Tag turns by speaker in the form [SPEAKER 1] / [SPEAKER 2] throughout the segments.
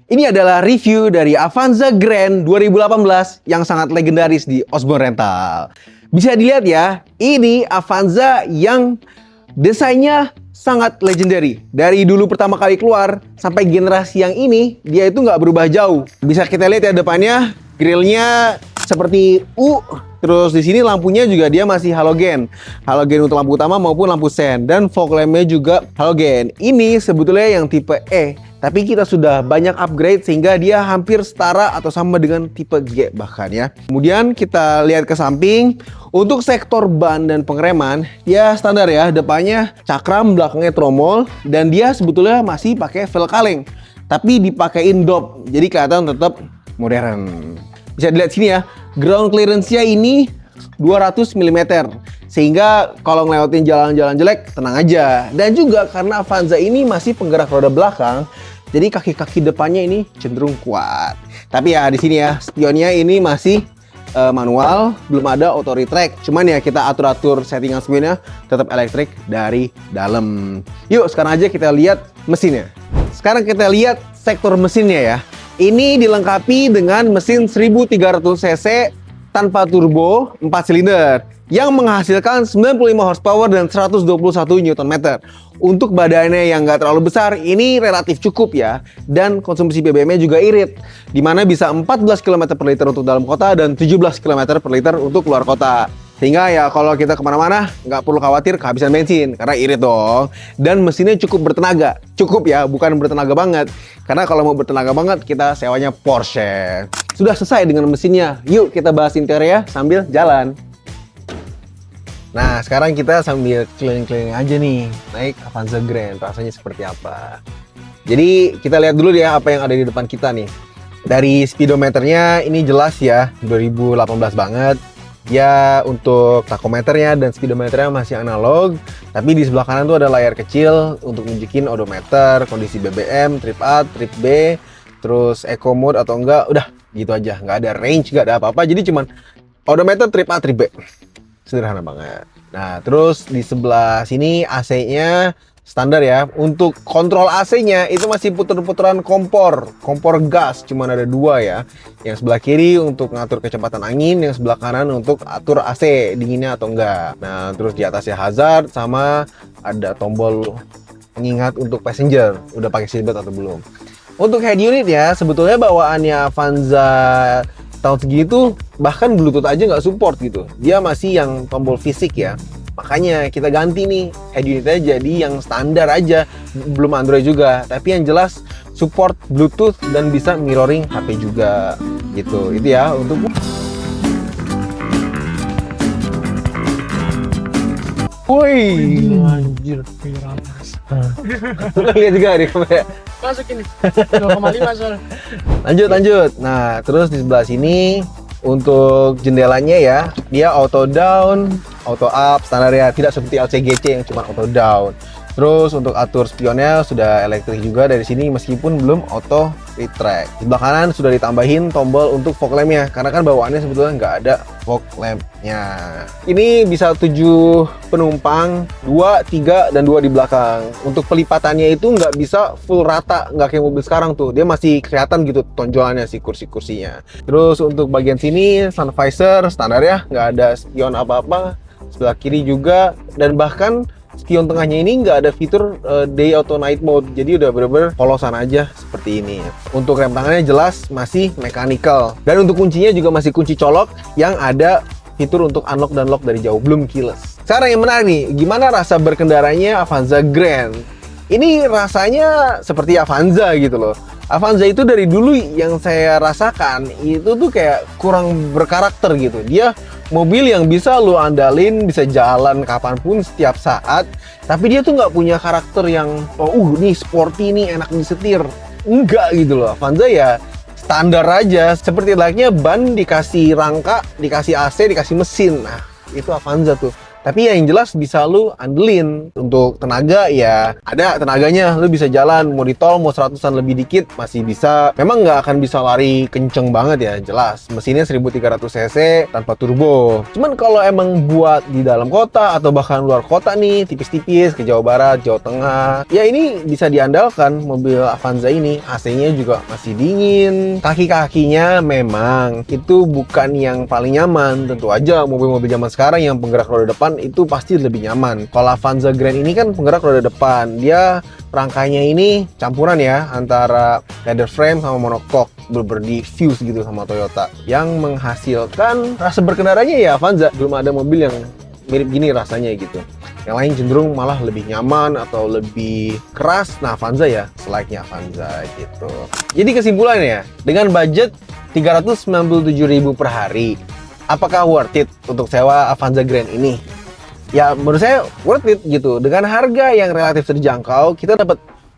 [SPEAKER 1] Ini adalah review dari Avanza Grand 2018 yang sangat legendaris di Osborne Rental. Bisa dilihat ya, ini Avanza yang desainnya sangat legendary. Dari dulu pertama kali keluar sampai generasi yang ini, dia itu nggak berubah jauh. Bisa kita lihat ya depannya, grillnya seperti U. Terus di sini lampunya juga dia masih halogen. Halogen untuk lampu utama maupun lampu sen. Dan fog lampnya juga halogen. Ini sebetulnya yang tipe E. Tapi kita sudah banyak upgrade sehingga dia hampir setara atau sama dengan tipe G bahkan ya. Kemudian kita lihat ke samping. Untuk sektor ban dan pengereman, dia standar ya. Depannya cakram, belakangnya tromol. Dan dia sebetulnya masih pakai velg kaleng. Tapi dipakein dop. Jadi kelihatan tetap modern. Bisa dilihat sini ya. Ground clearance-nya ini 200 mm. Sehingga kalau ngelewatin jalan-jalan jelek, tenang aja. Dan juga karena Avanza ini masih penggerak roda belakang, jadi kaki-kaki depannya ini cenderung kuat. Tapi ya di sini ya, spionnya ini masih manual, belum ada auto retract. Cuman ya kita atur-atur settingan spionnya tetap elektrik dari dalam. Yuk sekarang aja kita lihat mesinnya. Sekarang kita lihat sektor mesinnya ya. Ini dilengkapi dengan mesin 1300 cc tanpa turbo 4 silinder yang menghasilkan 95 horsepower dan 121 Nm. Untuk badannya yang nggak terlalu besar, ini relatif cukup ya. Dan konsumsi BBM-nya juga irit, dimana bisa 14 km per liter untuk dalam kota dan 17 km per liter untuk luar kota. Sehingga ya kalau kita kemana-mana nggak perlu khawatir kehabisan bensin, karena irit dong. Dan mesinnya cukup bertenaga. Cukup ya, bukan bertenaga banget. Karena kalau mau bertenaga banget, kita sewanya Porsche. Sudah selesai dengan mesinnya. Yuk kita bahas interior sambil jalan. Nah, sekarang kita sambil keliling-keliling aja nih, naik Avanza Grand, rasanya seperti apa. Jadi, kita lihat dulu ya apa yang ada di depan kita nih. Dari speedometernya, ini jelas ya, 2018 banget. Ya, untuk tachometernya dan speedometernya masih analog. Tapi di sebelah kanan tuh ada layar kecil untuk nunjukin odometer, kondisi BBM, trip A, trip B, terus eco mode atau enggak, udah gitu aja. Nggak ada range, nggak ada apa-apa, jadi cuman odometer, trip A, trip B. Sederhana banget. Nah, terus di sebelah sini AC-nya standar ya. Untuk kontrol AC-nya itu masih puter-puteran kompor gas, cuman ada dua ya. Yang sebelah kiri untuk ngatur kecepatan angin, yang sebelah kanan untuk atur AC dinginnya atau enggak. Nah, terus di atasnya hazard sama ada tombol pengingat untuk passenger, udah pakai seatbelt atau belum. Untuk head unit ya, sebetulnya bawaannya Avanza tahun segitu bahkan Bluetooth aja nggak support gitu. Dia masih yang tombol fisik ya. Makanya kita ganti nih head unitnya jadi yang standar aja, belum Android juga. Tapi yang jelas support Bluetooth dan bisa mirroring HP juga gitu. Itu ya untuk. Woi, anjir. Lihat juga di kamera.
[SPEAKER 2] Masukin 2,5 soal.
[SPEAKER 1] Lanjut. Nah, terus di sebelah sini untuk jendelanya ya, dia auto down, auto up, standar ya, tidak seperti LCGC yang cuma auto down. Terus untuk atur spionnya sudah elektrik juga dari sini meskipun belum auto retract. Di sebelah kanan sudah ditambahin tombol untuk fog lampnya karena kan bawaannya sebetulnya nggak ada fog lampnya. Ini bisa 7 penumpang, 2, 3, dan 2 di belakang. Untuk pelipatannya itu nggak bisa full rata, nggak kayak mobil sekarang tuh. Dia masih kelihatan gitu tonjolannya si kursi-kursinya. Terus untuk bagian sini sun visor standar ya, nggak ada spion apa-apa. Sebelah kiri juga, dan bahkan spion tengahnya ini nggak ada fitur day auto night mode, jadi udah bener-bener polosan aja seperti ini. Untuk rem tangannya jelas masih mechanical, dan untuk kuncinya juga masih kunci colok yang ada fitur untuk unlock dan lock dari jauh, belum keyless. Sekarang yang menarik nih, gimana rasa berkendaranya Avanza Grand? Ini rasanya seperti Avanza gitu loh. Avanza itu dari dulu yang saya rasakan itu tuh kayak kurang berkarakter gitu. Dia mobil yang bisa lu andalin, bisa jalan kapanpun, setiap saat. Tapi dia tuh nggak punya karakter yang, nih sporty nih, enak disetir. Enggak gitu loh. Avanza ya standar aja. Seperti layaknya ban dikasih rangka, dikasih AC, dikasih mesin. Nah, itu Avanza tuh. Tapi ya yang jelas bisa lu andelin. Untuk tenaga ya ada tenaganya, lu bisa jalan mau di tol mau 100-an lebih dikit masih bisa. Memang nggak akan bisa lari kenceng banget ya, jelas. Mesinnya 1300 cc tanpa turbo. Cuman kalau emang buat di dalam kota atau bahkan luar kota nih, tipis-tipis ke Jawa Barat, Jawa Tengah, ya ini bisa diandalkan mobil Avanza ini. AC-nya juga masih dingin. Kaki-kakinya memang itu bukan yang paling nyaman. Tentu aja mobil-mobil zaman sekarang yang penggerak roda depan itu pasti lebih nyaman. Kalau Avanza Grand ini kan penggerak roda depan, dia rangkanya ini campuran ya antara leather frame sama monocoque, berdifuse gitu sama Toyota, yang menghasilkan rasa berkendaranya ya Avanza. Belum ada mobil yang mirip gini rasanya gitu. Yang lain cenderung malah lebih nyaman atau lebih keras. Nah, Avanza ya selayaknya Avanza gitu. Jadi kesimpulannya ya, dengan budget 397.000 per hari, apakah worth it untuk sewa Avanza Grand ini? Ya menurut saya worth it gitu. Dengan harga yang relatif terjangkau, kita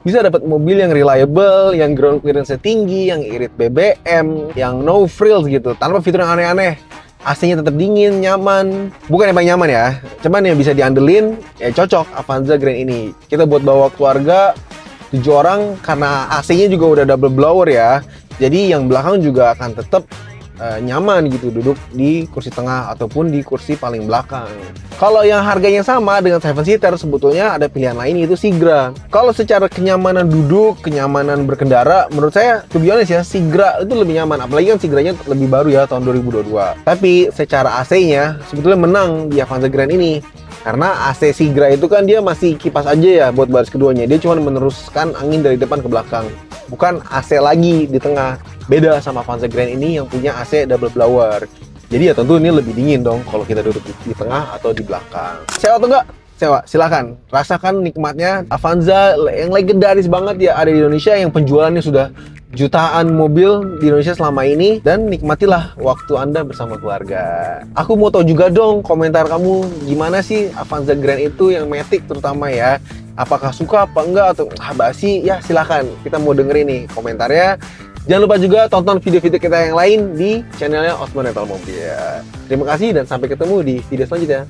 [SPEAKER 1] bisa dapat mobil yang reliable, yang ground clearance tinggi, yang irit BBM, yang no frills gitu, tanpa fitur yang aneh-aneh. AC-nya tetap dingin, nyaman. Bukan yang paling nyaman ya, cuman yang bisa diandelin, ya cocok Avanza Grand ini. Kita buat bawa keluarga 7 orang, karena AC-nya juga udah double blower ya. Jadi yang belakang juga akan tetap nyaman gitu duduk di kursi tengah ataupun di kursi paling belakang. Kalau yang harganya sama dengan 7-seater, sebetulnya ada pilihan lain, yaitu Sigra. Kalau secara kenyamanan duduk, kenyamanan berkendara, menurut saya to be honest ya, Sigra itu lebih nyaman. Apalagi kan Sigranya lebih baru ya, tahun 2022. Tapi secara AC-nya sebetulnya menang di Avanza Grand ini. Karena AC Sigra itu kan dia masih kipas aja ya buat baris keduanya. Dia cuma meneruskan angin dari depan ke belakang. Bukan AC lagi di tengah. Beda sama Avanza Grand ini yang punya AC double blower. Jadi ya tentu ini lebih dingin dong kalau kita duduk di tengah atau di belakang. Sewa atau enggak? Sewa, silakan. Rasakan nikmatnya Avanza yang legendaris banget ya ada di Indonesia, yang penjualannya sudah jutaan mobil di Indonesia selama ini, dan nikmatilah waktu Anda bersama keluarga. Aku mau tahu juga dong komentar kamu, gimana sih Avanza Grand itu yang Matic terutama ya. Apakah suka apa enggak atau basi? Ya silakan, kita mau dengerin nih komentarnya. Jangan lupa juga tonton video-video kita yang lain di channelnya Osborn Rental Mobil. Terima kasih dan sampai ketemu di video selanjutnya.